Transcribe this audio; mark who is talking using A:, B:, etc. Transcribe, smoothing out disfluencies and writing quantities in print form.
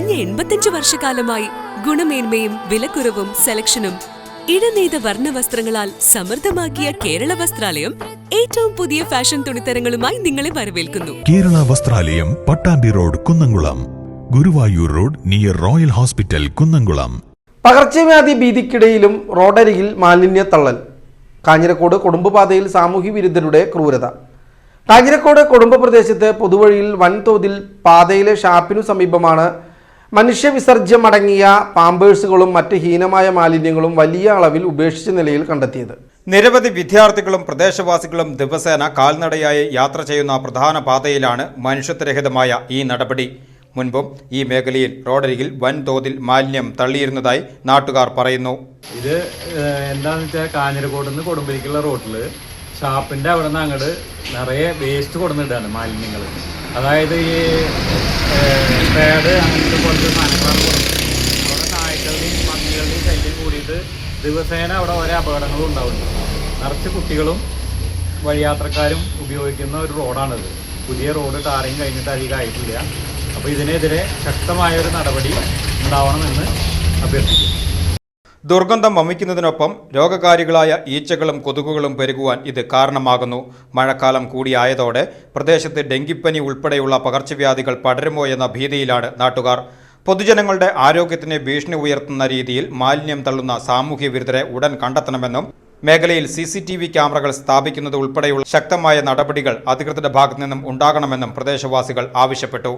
A: കഴിഞ്ഞ 85 വർഷക്കാലമായി ഗുണമേന്മയും വിലക്കുറവും സെലക്ഷനും ഇടനെയ്ത വർണ്ണവസ്ത്രങ്ങളാൽ സമൃദ്ധമാക്കിയ കേരള വസ്ത്രാലയം ഏറ്റവും പുതിയ ഫാഷൻ തുണിത്തരങ്ങളുമായി നിങ്ങളെ വരവേൽക്കുന്നു.
B: Kerala Vastralayam, Pattambi road, Kunnamkulam. Guruvayur road near royal hospital, Kunnamkulam.
C: പകർച്ചവ്യാധി ഭീതിക്കിടയിലും റോഡരികിൽ മാലിന്യ തള്ളൽ. കാഞ്ഞിരക്കോട് കൊടുമ്പുപാതയിൽ സാമൂഹ്യ വിരുദ്ധരുടെ ക്രൂരത. കാഞ്ഞിരക്കോട് കൊടുമ്പ് പ്രദേശത്ത് പൊതുവഴിയിൽ വൻതോതിൽ പാതയിലെ ഷാപ്പിനു സമീപമാണ് മനുഷ്യവിസർജ്യം അടങ്ങിയ പാമ്പേഴ്സുകളും മറ്റ് ഹീനമായ മാലിന്യങ്ങളും വലിയ അളവിൽ ഉപേക്ഷിച്ച നിലയിൽ കണ്ടെത്തിയത്.
D: നിരവധി വിദ്യാർത്ഥികളും പ്രദേശവാസികളും ദിവസേന കാൽനടയായി യാത്ര ചെയ്യുന്ന പ്രധാന പാതയിലാണ് മനുഷ്യത്വരഹിതമായ ഈ നടപടി. മുൻപും ഈ മേഖലയിൽ റോഡരികിൽ വൻതോതിൽ മാലിന്യം തള്ളിയിരുന്നതായി നാട്ടുകാർ പറയുന്നു.
E: ഇത് എന്താണെന്ന് വെച്ചാൽ കാഞ്ഞിരക്കോട് നിന്ന് കൊടുമ്പരിക്കുള്ള റോഡിൽ ഷാപ്പിൻ്റെ അവിടെ നിന്ന് അങ്ങോട്ട് നിറയെ വേസ്റ്റ് കൊടുത്തിട്ടാണ് മാലിന്യങ്ങൾ. അതായത് ഈ പാഡ് അങ്ങനത്തെ കുറച്ച് സാധനങ്ങളാണ് കൊടുക്കുന്നത്. അവിടെ നായ്ക്കളുടെയും പന്നികളുടെയും ശല്യം കൂടിയിട്ട് ദിവസേന അവിടെ ഓരോ അപകടങ്ങളും ഉണ്ടാവുന്നുണ്ട്. നിറച്ച് കുട്ടികളും വഴിയാത്രക്കാരും ഉപയോഗിക്കുന്ന ഒരു റോഡാണിത്. പുതിയ റോഡ് ടാറിങ് കഴിഞ്ഞിട്ട് അധികം ആയിട്ടില്ല. അപ്പോൾ ഇതിനെതിരെ ശക്തമായൊരു നടപടി ഉണ്ടാവണമെന്ന് അഭ്യർത്ഥിക്കുന്നു.
D: ദുർഗന്ധം വമിക്കുന്നതിനൊപ്പം രോഗകാരികളായ ഈച്ചകളും കൊതുകുകളും പെരുകുവാൻ ഇത് കാരണമാകുന്നു. മഴക്കാലം കൂടിയായതോടെ പ്രദേശത്ത് ഡെങ്കിപ്പനി ഉൾപ്പെടെയുള്ള പകർച്ചവ്യാധികൾ പടരുമോ എന്ന ഭീതിയിലാണ് നാട്ടുകാർ. പൊതുജനങ്ങളുടെ ആരോഗ്യത്തിന് ഭീഷണി ഉയർത്തുന്ന രീതിയിൽ മാലിന്യം തള്ളുന്ന സാമൂഹ്യ വിരുദ്ധരെ ഉടൻ കണ്ടെത്തണമെന്നും മേഖലയിൽ CCTV ക്യാമറകൾ സ്ഥാപിക്കുന്നത് ഉൾപ്പെടെയുള്ള ശക്തമായ നടപടികൾ അധികൃതരുടെ ഭാഗത്തു നിന്നും ഉണ്ടാകണമെന്നും പ്രദേശവാസികൾ ആവശ്യപ്പെട്ടു.